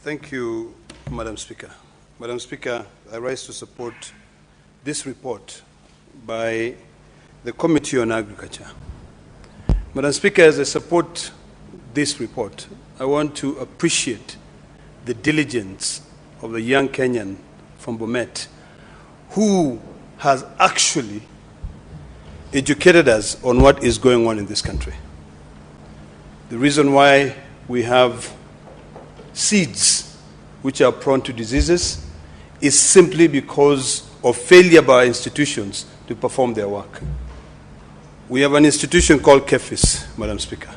Thank you, Madam Speaker. Madam Speaker, I rise to support this report by the Committee on Agriculture. Madam Speaker, as I support this report, I want to appreciate the diligence of the young Kenyan from Bomet who has actually educated us on what is going on in this country. The reason why we have seeds which are prone to diseases is simply because of failure by our institutions to perform their work. We have an institution called KEFIS, Madam Speaker,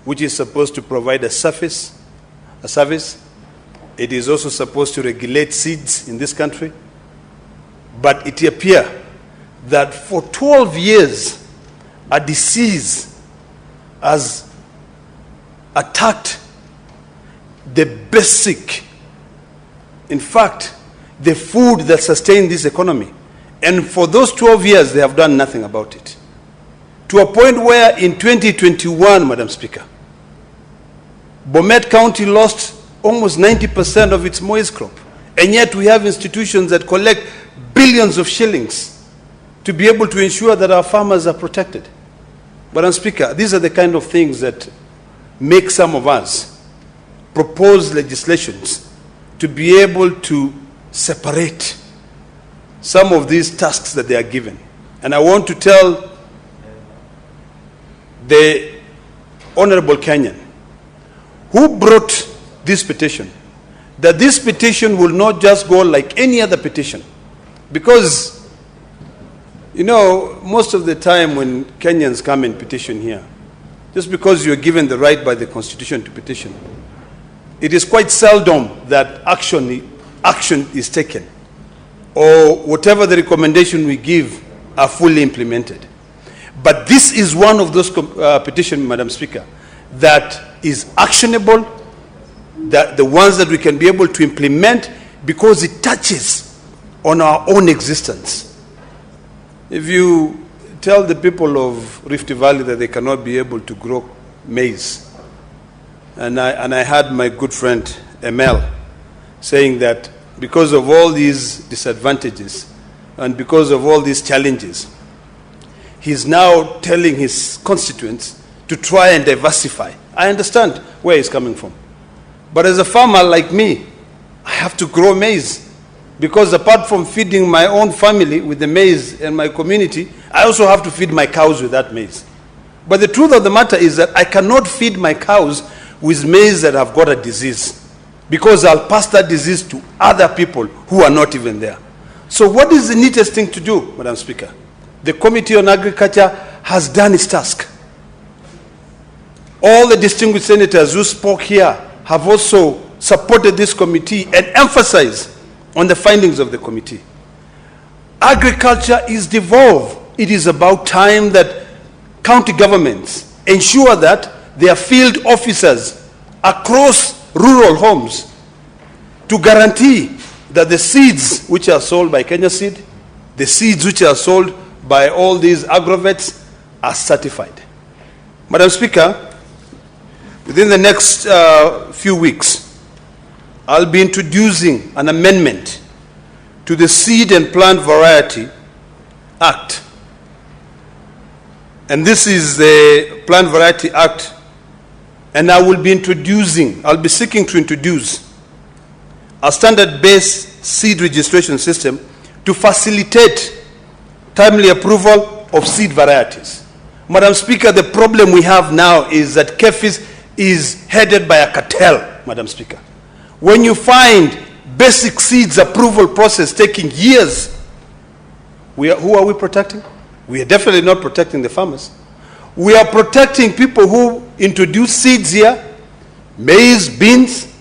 which is supposed to provide a service. It is also supposed to regulate seeds in this country. But it appears that for 12 years, a disease has attacked the basic, in fact, the food that sustains this economy. And for those 12 years, they have done nothing about it. To a point where in 2021, Madam Speaker, Bomet County lost almost 90% of its maize crop. And yet we have institutions that collect billions of shillings to be able to ensure that our farmers are protected. Madam Speaker, these are the kind of things that make some of us propose legislations to be able to separate some of these tasks that they are given. And I want to tell the Honorable Kenyan who brought this petition that this petition will not just go like any other petition. Because, you know, most of the time when Kenyans come and petition here, just because you're given the right by the Constitution to petition, it is quite seldom that action is taken, or whatever the recommendation we give are fully implemented. But this is one of those petitions, Madam Speaker, that is actionable, that the ones that we can be able to implement because it touches on our own existence. If you tell the people of Rift Valley that they cannot be able to grow maize, and I had my good friend Emel saying that because of all these disadvantages and because of all these challenges, he's now telling his constituents to try and diversify. I understand where he's coming from. But as a farmer like me, I have to grow maize because apart from feeding my own family with the maize and my community, I also have to feed my cows with that maize. But the truth of the matter is that I cannot feed my cows with maize that have got a disease, because I'll pass that disease to other people who are not even there. So what is the neatest thing to do, Madam Speaker? The Committee on Agriculture has done its task. All the distinguished senators who spoke here have also supported this committee and emphasized on the findings of the committee. Agriculture is devolved. It is about time that county governments ensure that their field officers across rural homes to guarantee that the seeds which are sold by Kenya Seed, the seeds which are sold by all these agrovets are certified. Madam Speaker, within the next few weeks, I'll be introducing an amendment to the Seed and Plant Variety Act. And this is the Plant Variety Act. And I'll be seeking to introduce a standard-based seed registration system to facilitate timely approval of seed varieties. Madam Speaker, the problem we have now is that KEFIS is headed by a cartel, Madam Speaker. When you find basic seeds approval process taking years, who are we protecting? We are definitely not protecting the farmers. We are protecting people who introduce seeds here, maize, beans,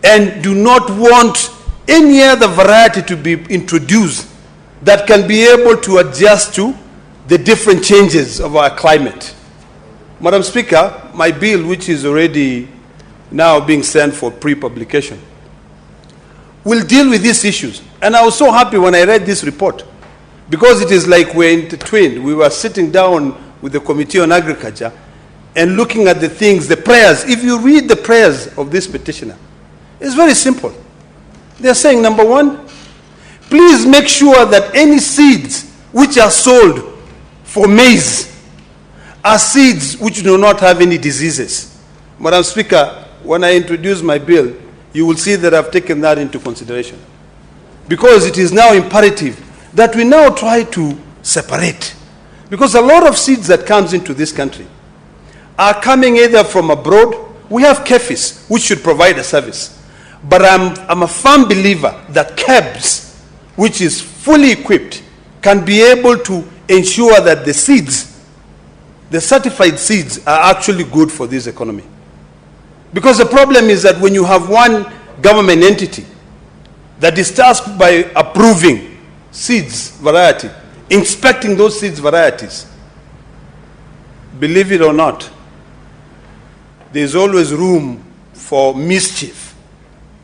and do not want any other variety to be introduced that can be able to adjust to the different changes of our climate. Madam Speaker, my bill, which is already now being sent for pre-publication, will deal with these issues. And I was so happy when I read this report, because it is like we're intertwined. We were sitting down with the Committee on Agriculture and looking at the things, the prayers. If you read the prayers of this petitioner, It's very simple. They're saying, number one, please make sure that any seeds which are sold for maize are seeds which do not have any diseases. Madam Speaker, when I introduce my bill, you will see that I've taken that into consideration. Because it is now imperative that we now try to separate. Because a lot of seeds that comes into this country are coming either from abroad. We have KEFIs, which should provide a service. But I'm a firm believer that KEBS, which is fully equipped, can be able to ensure that the seeds, the certified seeds, are actually good for this economy. Because the problem is that when you have one government entity that is tasked by approving seeds variety, inspecting those seeds varieties, believe it or not, there's always room for mischief,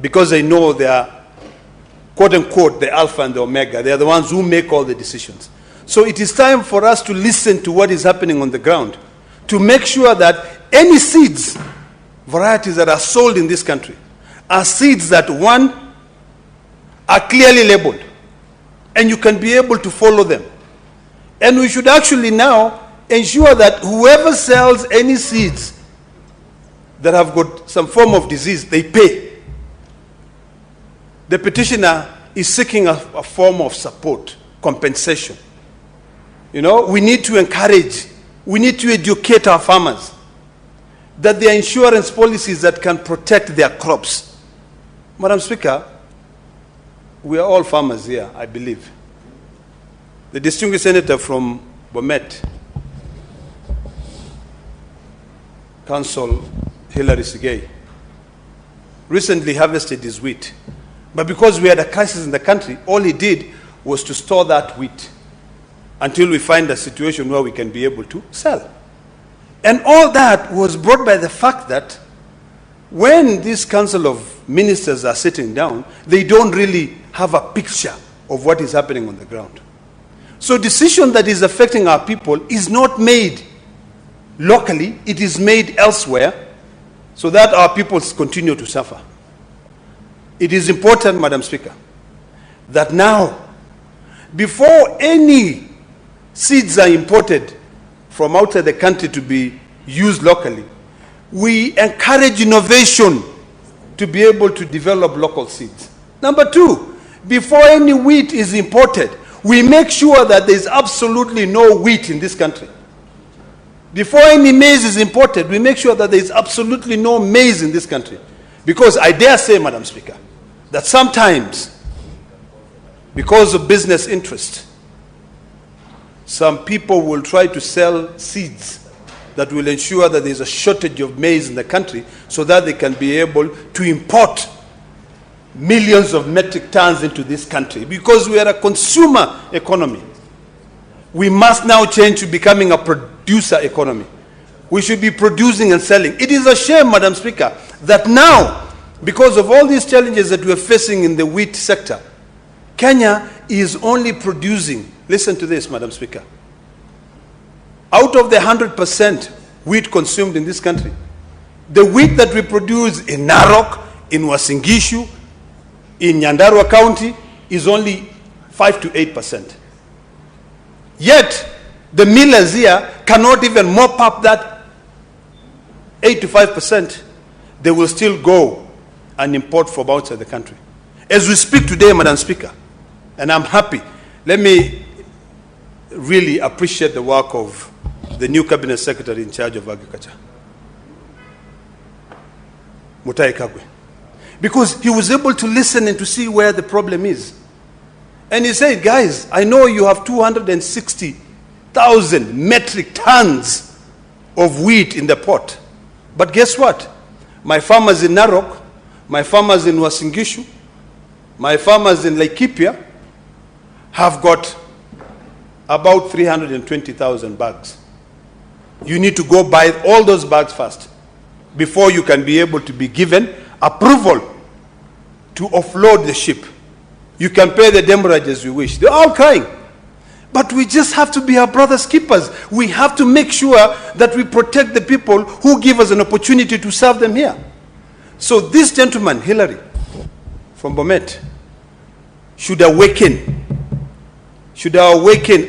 because they know they are, quote unquote, the alpha and the omega. They are the ones who make all the decisions. So it is time for us to listen to what is happening on the ground, to make sure that any seeds, varieties that are sold in this country, are seeds that, one, are clearly labeled, and you can be able to follow them. And we should actually now ensure that whoever sells any seeds that have got some form of disease, they pay. The petitioner is seeking a form of support, compensation. You know, we need to encourage, we need to educate our farmers that there are insurance policies that can protect their crops. Madam Speaker, we are all farmers here, I believe. The distinguished senator from Bomet, Council Hilary Sigei, recently harvested his wheat. But because we had a crisis in the country, all he did was to store that wheat until we find a situation where we can be able to sell. And all that was brought by the fact that when this Council of Ministers are sitting down, they don't really have a picture of what is happening on the ground. So decision that is affecting our people is not made locally, it is made elsewhere, so that our people continue to suffer. It is important, Madam Speaker, that now, before any seeds are imported from outside the country to be used locally, we encourage innovation to be able to develop local seeds. Number two, before any wheat is imported, we make sure that there is absolutely no wheat in this country. Before any maize is imported, we make sure that there is absolutely no maize in this country. Because I dare say, Madam Speaker, that sometimes, because of business interest, some people will try to sell seeds that will ensure that there is a shortage of maize in the country so that they can be able to import millions of metric tons into this country. Because we are a consumer economy, we must now change to becoming a producer economy. We should be producing and selling. It is a shame, Madam Speaker, that now, because of all these challenges that we are facing in the wheat sector, Kenya is only producing, listen to this, Madam Speaker, out of the 100% wheat consumed in this country, the wheat that we produce in Narok, in Uasin Gishu, in Nyandarua County is only 5 to 8%. Yet, the millers here cannot even mop up that 8 to 5%. They will still go and import from outside the country. As we speak today, Madam Speaker, and I'm happy, let me really appreciate the work of the new Cabinet Secretary in charge of Agriculture, Mutahi, because he was able to listen and to see where the problem is. And he said, guys, I know you have 260,000 metric tons of wheat in the pot. But guess what? My farmers in Narok, my farmers in Uasin Gishu, my farmers in Laikipia have got about 320,000 bags. You need to go buy all those bags first before you can be able to be given approval to offload the ship. You can pay the demurrage as you wish. They're all crying. But we just have to be our brother's keepers. We have to make sure that we protect the people who give us an opportunity to serve them here. So this gentleman, Hillary, from Bomet should awaken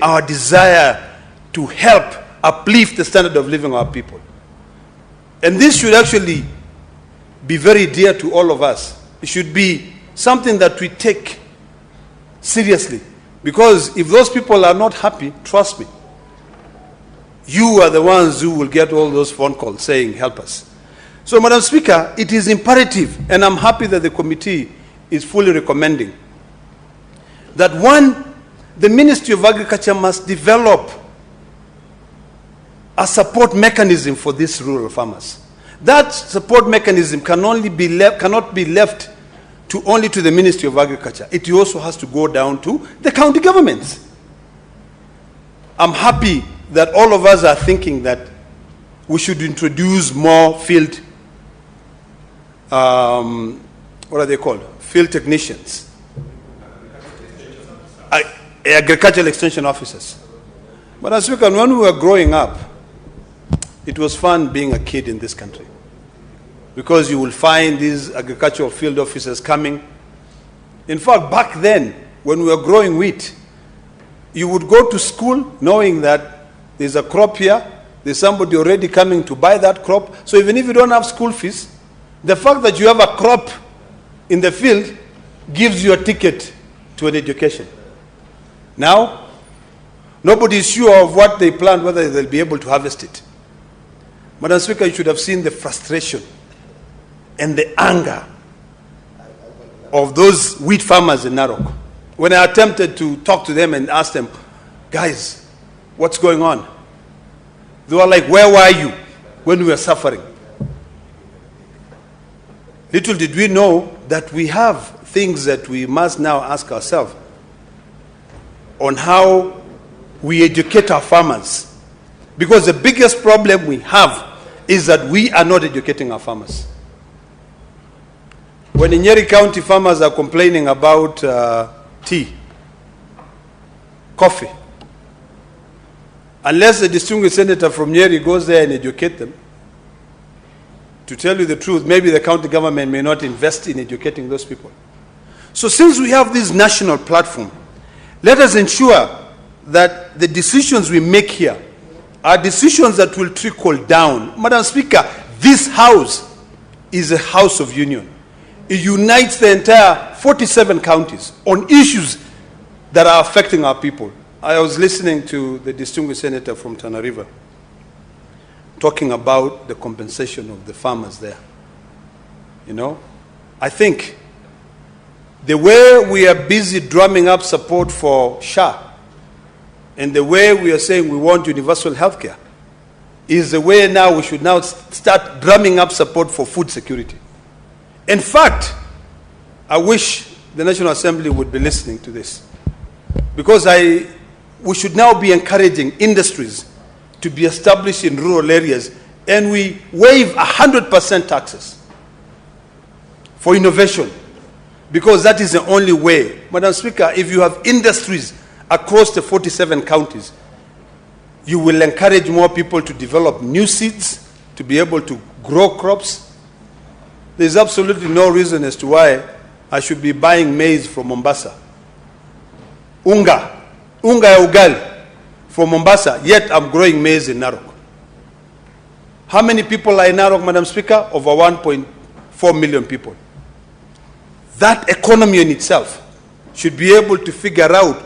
our desire to help uplift the standard of living of our people. And this should actually be very dear to all of us. It should be something that we take seriously. Because if those people are not happy, trust me, you are the ones who will get all those phone calls saying, help us. So, Madam Speaker, it is imperative, and I'm happy that the committee is fully recommending, that one, the Ministry of Agriculture must develop a support mechanism for these rural farmers. That support mechanism cannot be left only to the Ministry of Agriculture. It also has to go down to the county governments. I'm happy that all of us are thinking that we should introduce more field, what are they called? Field technicians. Agricultural extension officers. But as we can, when we were growing up, it was fun being a kid in this country. Because you will find these agricultural field officers coming. In fact, back then, when we were growing wheat, you would go to school knowing that there's a crop here, there's somebody already coming to buy that crop. So even if you don't have school fees, the fact that you have a crop in the field gives you a ticket to an education. Now, nobody is sure of what they plant, whether they'll be able to harvest it. Madam Speaker, you should have seen the frustration and the anger of those wheat farmers in Narok. When I attempted to talk to them and ask them, guys, what's going on? They were like, where were you when we were suffering? Little did we know that we have things that we must now ask ourselves on how we educate our farmers. Because the biggest problem we have is that we are not educating our farmers. When in Nyeri County farmers are complaining about tea, coffee, unless the distinguished senator from Nyeri goes there and educate them, to tell you the truth, maybe the county government may not invest in educating those people. So since we have this national platform, let us ensure that the decisions we make here are decisions that will trickle down. Madam Speaker, this house is a house of union. It unites the entire 47 counties on issues that are affecting our people. I was listening to the distinguished senator from Tana River talking about the compensation of the farmers there. You know, I think the way we are busy drumming up support for SHA and the way we are saying we want universal health care is the way now we should now start drumming up support for food security. In fact, I wish the National Assembly would be listening to this, because we should now be encouraging industries to be established in rural areas, and we waive 100% taxes for innovation, because that is the only way. Madam Speaker, if you have industries across the 47 counties, you will encourage more people to develop new seeds, to be able to grow crops. There's absolutely no reason as to why I should be buying maize from Mombasa. Unga ya ugali from Mombasa, yet I'm growing maize in Narok. How many people are in Narok, Madam Speaker? Over 1.4 million people. That economy in itself should be able to figure out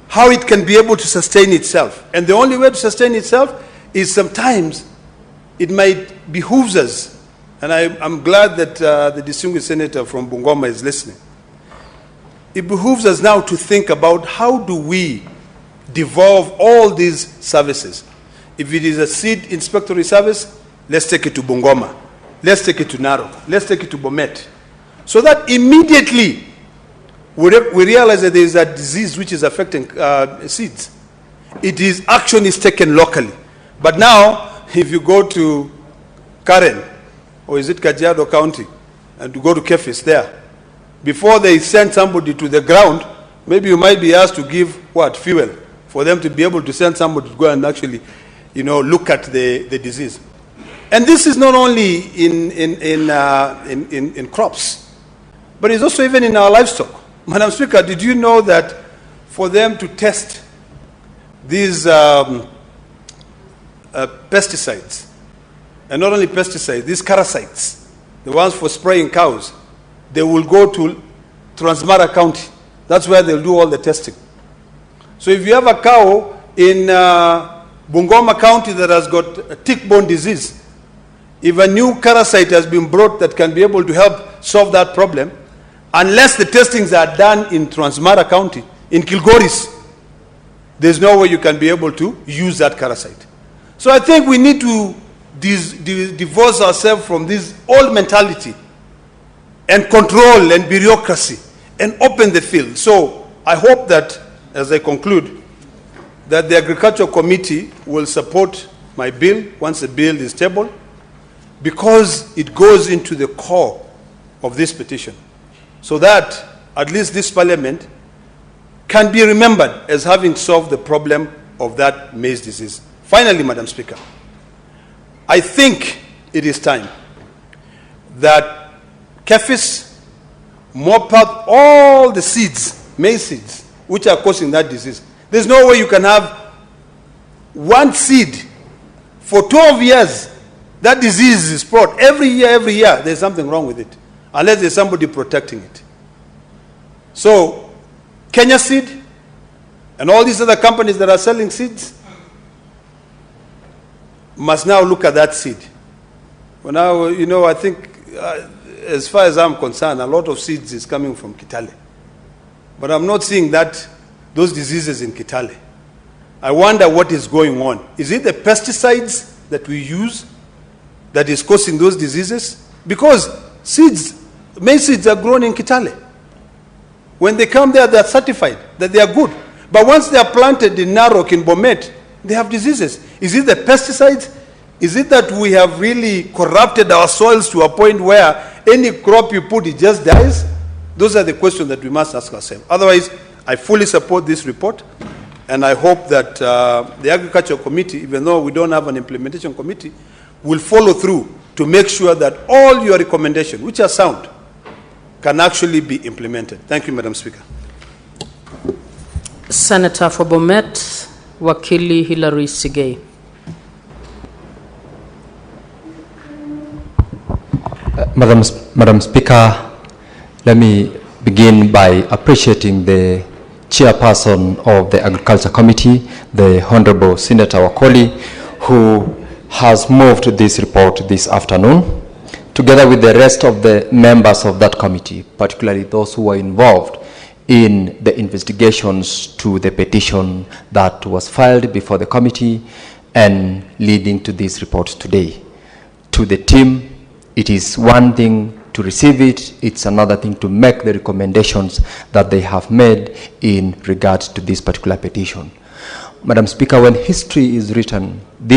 how it can be able to sustain itself. And the only way to sustain itself is sometimes it might behoove us, and I'm glad that the distinguished senator from Bungoma is listening. It behooves us now to think about how do we devolve all these services. If it is a seed inspectory service, let's take it to Bungoma. Let's take it to Narok. Let's take it to Bomet. So that immediately we realize that there is a disease which is affecting seeds. Action is taken locally. But now, if you go to Karen, or is it Kajiado County, and to go to Kefis there, before they send somebody to the ground, maybe you might be asked to give fuel for them to be able to send somebody to go and actually, look at the disease. And this is not only in crops. but it's also even in our livestock. Madam Speaker, did you know that for them to test these pesticides, and not only pesticides, these parasites, the ones for spraying cows, they will go to Transmara County. That's where they'll do all the testing. So if you have a cow in Bungoma County that has got a tick-borne disease, if a new parasite has been brought that can be able to help solve that problem, unless the testings are done in Transmara County, in Kilgoris, there's no way you can be able to use that parasite. So I think we need to divorce ourselves from this old mentality and control and bureaucracy and open the field. So I hope that, as I conclude, that the Agriculture Committee will support my bill once the bill is tabled, because it goes into the core of this petition, so that at least this Parliament can be remembered as having solved the problem of that maize disease. Finally, Madam Speaker, I think it is time that KEFIS mop up all the seeds, maize seeds, which are causing that disease. There's no way you can have one seed for 12 years. That disease is brought every year, there's something wrong with it, unless there's somebody protecting it. So, Kenya Seed and all these other companies that are selling seeds must now look at that seed. Well, now, you know, I think, as far as I'm concerned, a lot of seeds is coming from Kitale. But I'm not seeing those diseases in Kitale. I wonder what is going on. Is it the pesticides that we use that is causing those diseases? Because seeds, maize seeds are grown in Kitale. When they come there, they are certified that they are good. But once they are planted in Narok, in Bomet, they have diseases. Is it the pesticides? Is it that we have really corrupted our soils to a point where any crop you put, it just dies? Those are the questions that we must ask ourselves. Otherwise, I fully support this report, and I hope that the Agriculture Committee, even though we don't have an implementation committee, will follow through to make sure that all your recommendations, which are sound, can actually be implemented. Thank you, Madam Speaker. Senator for Bomet, Wakili Hilary Sigei. Madam Speaker, let me begin by appreciating the chairperson of the Agriculture Committee, the Honorable Senator Wakoli, who has moved this report this afternoon, together with the rest of the members of that committee, particularly those who were involved in the investigations to the petition that was filed before the committee and leading to this report today. To the team, it is one thing to receive it, it's another thing to make the recommendations that they have made in regards to this particular petition. Madam Speaker, when history is written, this